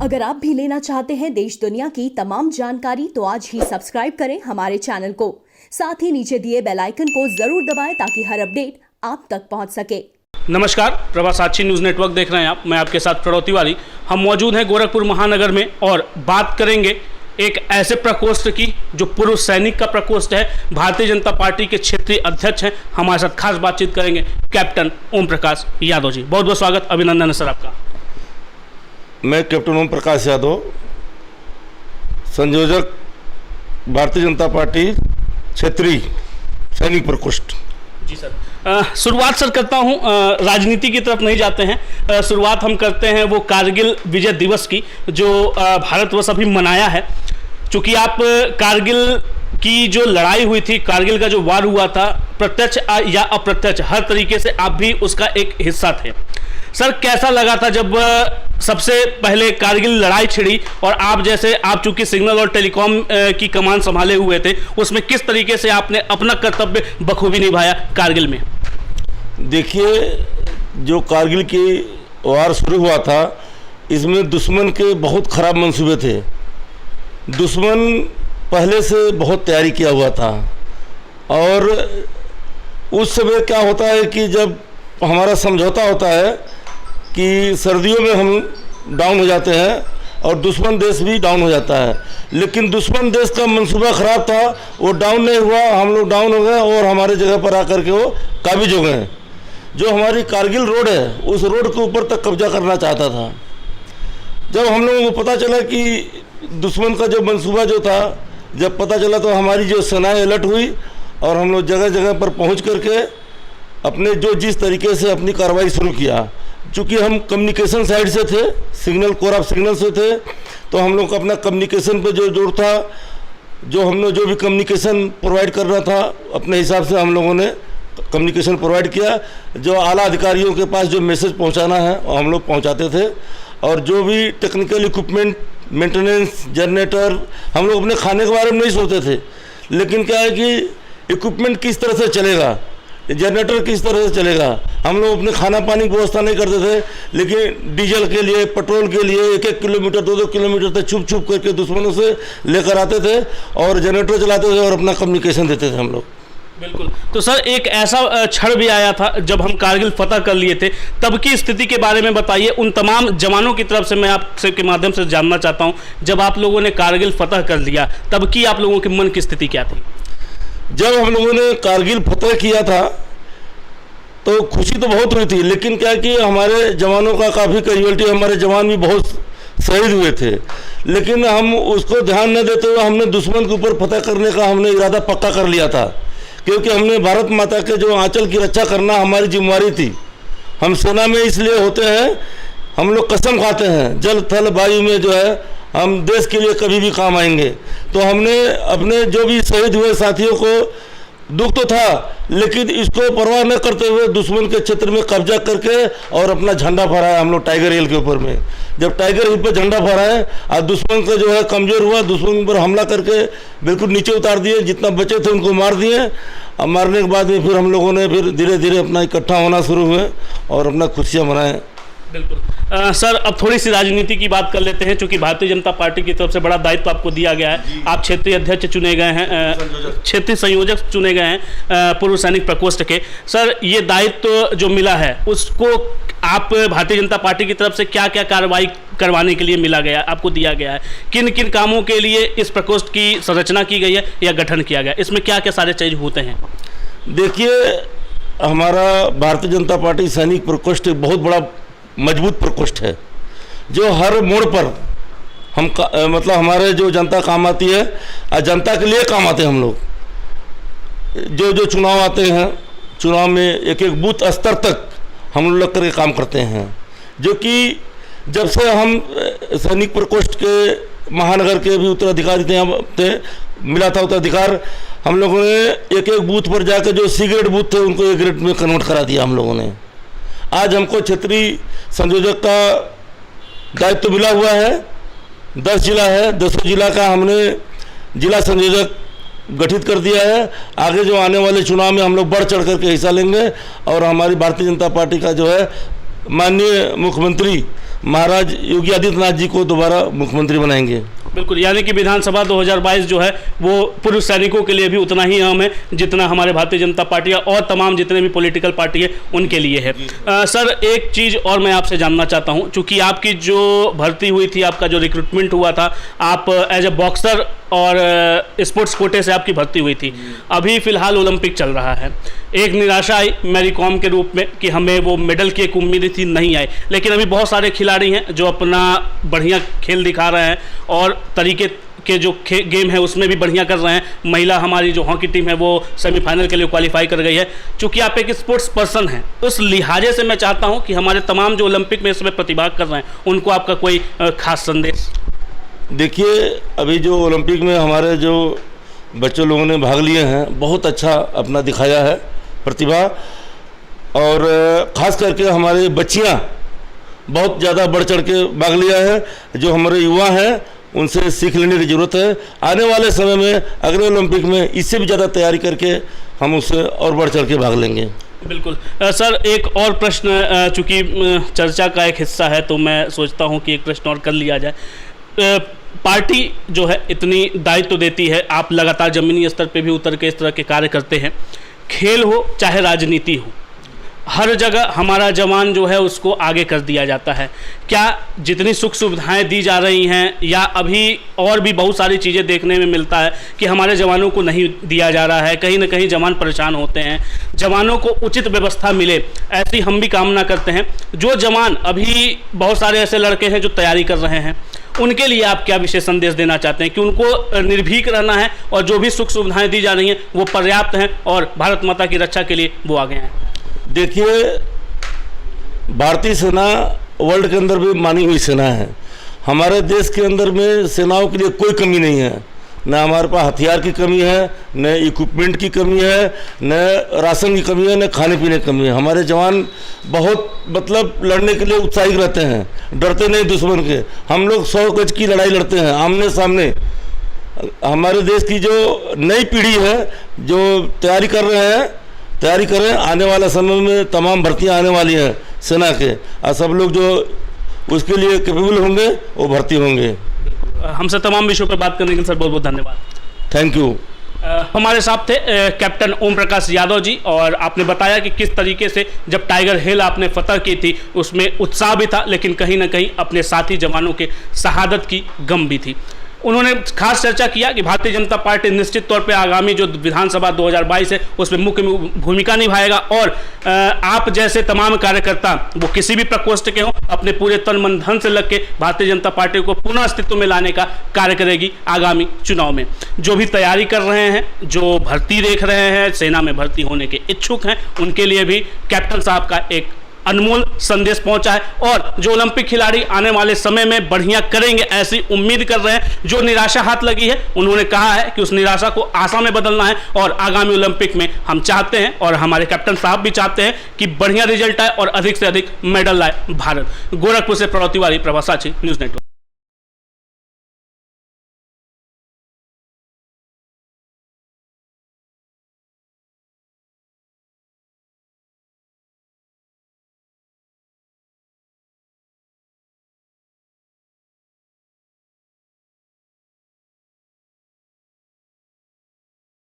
अगर आप भी लेना चाहते हैं देश दुनिया की तमाम जानकारी तो आज ही सब्सक्राइब करें हमारे चैनल को। साथ ही नीचे दिए बेल आइकन को जरूर दबाएं ताकि हर अपडेट आप तक पहुंच सके। नमस्कार, प्रभा साक्षी न्यूज़ नेटवर्क देख रहे हैं आप। मैं आपके साथ प्रणव तिवारी। हम मौजूद हैं गोरखपुर महानगर में और बात करेंगे एक ऐसे प्रकोष्ठ की जो पूर्व सैनिक का प्रकोष्ठ है। भारतीय जनता पार्टी के क्षेत्रीय अध्यक्ष हैं। हमारे साथ खास बातचीत करेंगे कैप्टन ओम प्रकाश यादव जी। बहुत बहुत स्वागत, अभिनंदन है सर आपका। मैं कैप्टन ओम प्रकाश यादव, संयोजक भारतीय जनता पार्टी क्षेत्रीय सैनिक प्रकोष्ठ। जी सर, शुरुआत सर करता हूं, राजनीति की तरफ नहीं जाते हैं। शुरुआत हम करते हैं वो कारगिल विजय दिवस की जो भारतवर्ष अभी मनाया है। चूँकि आप कारगिल की जो लड़ाई हुई थी, कारगिल का जो वार हुआ था, प्रत्यक्ष या अप्रत्यक्ष हर तरीके से आप भी उसका एक हिस्सा थे। सर कैसा लगा था जब सबसे पहले कारगिल लड़ाई छिड़ी और आप चूंकि सिग्नल और टेलीकॉम की कमान संभाले हुए थे, उसमें किस तरीके से आपने अपना कर्तव्य बखूबी निभाया कारगिल में? देखिए, जो कारगिल की वार शुरू हुआ था, इसमें दुश्मन के बहुत खराब मंसूबे थे। दुश्मन पहले से बहुत तैयारी किया हुआ था और उस समय क्या होता है कि जब हमारा समझौता होता है कि सर्दियों में हम डाउन हो जाते हैं और दुश्मन देश भी डाउन हो जाता है, लेकिन दुश्मन देश का मंसूबा ख़राब था, वो डाउन नहीं हुआ, हम लोग डाउन हो गए और हमारे जगह पर आकर के वो काबिज हो गए। जो हमारी कारगिल रोड है, उस रोड के ऊपर तक कब्जा करना चाहता था। जब हम लोगों को पता चला कि दुश्मन का जो मंसूबा जो था, जब पता चला तो हमारी जो सेनाएँ अलर्ट हुई और हम लोग जगह जगह पर पहुँच करके अपने जिस तरीके से अपनी कार्रवाई शुरू किया। चूँकि हम कम्युनिकेशन साइड से थे, सिग्नल कोर ऑफ सिग्नल से थे, तो हम लोग को अपना कम्युनिकेशन पे जो जोर था, हमने जो भी कम्युनिकेशन प्रोवाइड करना था, अपने हिसाब से हम लोगों ने कम्युनिकेशन प्रोवाइड किया। जो आला अधिकारियों के पास जो मैसेज पहुंचाना है वो हम लोग पहुंचाते थे। और जो भी टेक्निकल इक्विपमेंट, मेंटेनेंस, जनरेटर, हम लोग अपने खाने के बारे में नहीं सोचते थे, लेकिन क्या है कि इक्विपमेंट किस तरह से चलेगा, जनरेटर किस तरह से चलेगा, हम लोग अपने खाना पानी की व्यवस्था नहीं करते थे, लेकिन डीजल के लिए, पेट्रोल के लिए 1-1 किलोमीटर 2-2 किलोमीटर तक छुप छुप करके दुश्मनों से लेकर आते थे और जनरेटर चलाते थे और अपना कम्युनिकेशन देते थे हम लोग। बिल्कुल। तो सर एक ऐसा क्षण भी आया था जब हम कारगिल फतह कर लिए थे, तब की स्थिति के बारे में बताइए। उन तमाम जवानों की तरफ से मैं आपसे के माध्यम से जानना चाहता हूँ, जब आप लोगों ने कारगिल फतह कर लिया तब की आप लोगों के मन की स्थिति क्या थी? जब हम लोगों ने कारगिल फतह किया था तो खुशी तो बहुत हुई थी, लेकिन क्या कि हमारे जवानों का काफ़ी कैजुअलिटी, हमारे जवान भी बहुत शहीद हुए थे, लेकिन हम उसको ध्यान न देते हुए हमने दुश्मन के ऊपर फतह करने का हमने इरादा पक्का कर लिया था। क्योंकि हमने भारत माता के जो आंचल की रक्षा करना हमारी जिम्मेवारी थी। हम सेना में इसलिए होते हैं, हम लोग कसम खाते हैं जल थल वायु में जो है हम देश के लिए कभी भी काम आएंगे। तो हमने अपने जो भी शहीद हुए साथियों को दुख तो था, लेकिन इसको परवाह न करते हुए दुश्मन के क्षेत्र में कब्जा करके और अपना झंडा फहराया हम लोग टाइगर हिल के ऊपर में। जब टाइगर हिल पर झंडा फहराए और दुश्मन का जो है कमज़ोर हुआ, दुश्मन पर हमला करके बिल्कुल नीचे उतार दिए, जितना बचे थे उनको मार दिए। और मारने के बाद में फिर हम लोगों ने फिर धीरे धीरे अपना इकट्ठा होना शुरू हुए और अपना खुशियाँ मनाएं। बिल्कुल। सर अब थोड़ी सी राजनीति की बात कर लेते हैं, क्योंकि भारतीय जनता पार्टी की तरफ से बड़ा दायित्व आपको दिया गया है। आप क्षेत्रीय अध्यक्ष चुने गए हैं, क्षेत्रीय संयोजक चुने गए हैं पूर्व सैनिक प्रकोष्ठ के। सर ये दायित्व जो मिला है उसको आप भारतीय जनता पार्टी की तरफ से क्या क्या कार्रवाई करवाने के लिए मिला गया, आपको दिया गया है? किन किन कामों के लिए इस प्रकोष्ठ की संरचना की गई है या गठन किया गया, इसमें क्या क्या सारे चीज होते हैं? देखिए, हमारा भारतीय जनता पार्टी सैनिक प्रकोष्ठ एक बहुत बड़ा मजबूत प्रकोष्ठ है, जो हर मोड़ पर मतलब हमारे जो जनता काम आती है और जनता के लिए काम आते हैं। हम लोग जो चुनाव आते हैं, चुनाव में एक एक बूथ स्तर तक हम लोग करके काम करते हैं। जो कि जब से हम सैनिक प्रकोष्ठ के महानगर के भी उत्तराधिकारी थे, मिला था उत्तराधिकार, हम लोगों ने एक एक बूथ पर जाकर जो सी ग्रेड बूथ थे उनको ए ग्रेड में कन्वर्ट करा दिया हम लोगों ने। आज हमको क्षेत्रीय संयोजक का दायित्व मिला हुआ है। 10 जिला है, 10 जिला का हमने जिला संयोजक गठित कर दिया है। आगे जो आने वाले चुनाव में हम लोग बढ़ चढ़ करके हिस्सा लेंगे और हमारी भारतीय जनता पार्टी का जो है माननीय मुख्यमंत्री महाराज योगी आदित्यनाथ जी को दोबारा मुख्यमंत्री बनाएंगे। बिल्कुल, यानी कि विधानसभा 2022 जो है वो पूर्व सैनिकों के लिए भी उतना ही अहम है जितना हमारे भारतीय जनता पार्टी और तमाम जितने भी पॉलिटिकल पार्टी है उनके लिए है। सर, एक चीज़ और मैं आपसे जानना चाहता हूं, चूंकि आपकी जो भर्ती हुई थी, आपका जो रिक्रूटमेंट हुआ था, आप एज ए बॉक्सर और स्पोर्ट्स कोटे से आपकी भर्ती हुई थी। अभी फिलहाल ओलंपिक चल रहा है, एक निराशा आई मैरी कॉम के रूप में कि हमें वो मेडल की एक उम्मीद थी, नहीं आई। लेकिन अभी बहुत सारे खिलाड़ी हैं जो अपना बढ़िया खेल दिखा रहे हैं और तरीके के जो गेम है उसमें भी बढ़िया कर रहे हैं। महिला हमारी जो हॉकी टीम है वो सेमीफाइनल के लिए क्वालिफाई कर गई है। चूँकि आप एक स्पोर्ट्स पर्सन हैं, उस लिहाजे से मैं चाहता हूँ कि हमारे तमाम जो ओलंपिक में इसमें प्रतिभाग कर रहे हैं उनको आपका कोई खास संदेश। देखिए, अभी जो ओलंपिक में हमारे जो बच्चों लोगों ने भाग लिए हैं, बहुत अच्छा अपना दिखाया है प्रतिभा, और ख़ास करके हमारे बच्चियां बहुत ज़्यादा बढ़ चढ़ के भाग लिया है। जो हमारे युवा हैं उनसे सीख लेने की ज़रूरत है। आने वाले समय में अगले ओलंपिक में इससे भी ज़्यादा तैयारी करके हम उससे और बढ़ चढ़ के भाग लेंगे। बिल्कुल। सर, एक और प्रश्न, चूँकि चर्चा का एक हिस्सा है तो मैं सोचता हूँ कि एक प्रश्न और कर लिया जाए। पार्टी जो है इतनी दायित्व देती है, आप लगातार ज़मीनी स्तर पे भी उतर के इस तरह के कार्य करते हैं। खेल हो चाहे राजनीति हो, हर जगह हमारा जवान जो है उसको आगे कर दिया जाता है। क्या जितनी सुख सुविधाएं दी जा रही हैं या अभी और भी बहुत सारी चीज़ें देखने में मिलता है कि हमारे जवानों को नहीं दिया जा रहा है, कहीं ना कहीं जवान परेशान होते हैं, जवानों को उचित व्यवस्था मिले, ऐसी हम भी कामना करते हैं। जो जवान अभी बहुत सारे ऐसे लड़के हैं जो तैयारी कर रहे हैं, उनके लिए आप क्या विशेष संदेश देना चाहते हैं कि उनको निर्भीक रहना है और जो भी सुख सुविधाएं दी जा रही हैं वो पर्याप्त हैं और भारत माता की रक्षा के लिए वो आगे हैं? देखिए, भारतीय सेना वर्ल्ड के अंदर भी मानी हुई सेना है। हमारे देश के अंदर में सेनाओं के लिए कोई कमी नहीं है, न हमारे पास हथियार की कमी है, न इक्विपमेंट की कमी है, न राशन की कमी है, न खाने पीने की कमी है। हमारे जवान बहुत मतलब लड़ने के लिए उत्साहित रहते हैं, डरते नहीं दुश्मन के। हम लोग 100 गज की लड़ाई लड़ते हैं आमने सामने। हमारे देश की जो नई पीढ़ी है जो तैयारी कर रहे हैं, आने वाला समय में तमाम भर्तियां आने वाली हैं सेना के, और सब लोग जो उसके लिए कैपेबल होंगे वो भर्ती होंगे। हमसे तमाम विषयों पर बात करने के लिए सर बहुत बहुत धन्यवाद। Thank you. हमारे साथ थे कैप्टन ओम प्रकाश यादव जी, और आपने बताया कि किस तरीके से जब टाइगर हिल आपने फतह की थी उसमें उत्साह भी था, लेकिन कहीं ना कहीं अपने साथी जवानों के शहादत की गम भी थी। उन्होंने खास चर्चा किया कि भारतीय जनता पार्टी निश्चित तौर पे आगामी जो विधानसभा 2022 है उसमें मुख्य भूमिका निभाएगा, और आप जैसे तमाम कार्यकर्ता वो किसी भी प्रकोष्ठ के हों, अपने पूरे तन मन धन से लग के भारतीय जनता पार्टी को पुनः अस्तित्व में लाने का कार्य करेगी आगामी चुनाव में। जो भी तैयारी कर रहे हैं, जो भर्ती देख रहे हैं, सेना में भर्ती होने के इच्छुक हैं, उनके लिए भी कैप्टन साहब का एक अनमोल संदेश पहुंचा है, और जो ओलंपिक खिलाड़ी आने वाले समय में बढ़िया करेंगे ऐसी उम्मीद कर रहे हैं। जो निराशा हाथ लगी है उन्होंने कहा है कि उस निराशा को आशा में बदलना है, और आगामी ओलंपिक में हम चाहते हैं और हमारे कैप्टन साहब भी चाहते हैं कि बढ़िया रिजल्ट आए और अधिक से अधिक मेडल लाए भारत। गोरखपुर से प्रभाव तिवारी, प्रभाव साची, न्यूज़ नेटवर्क।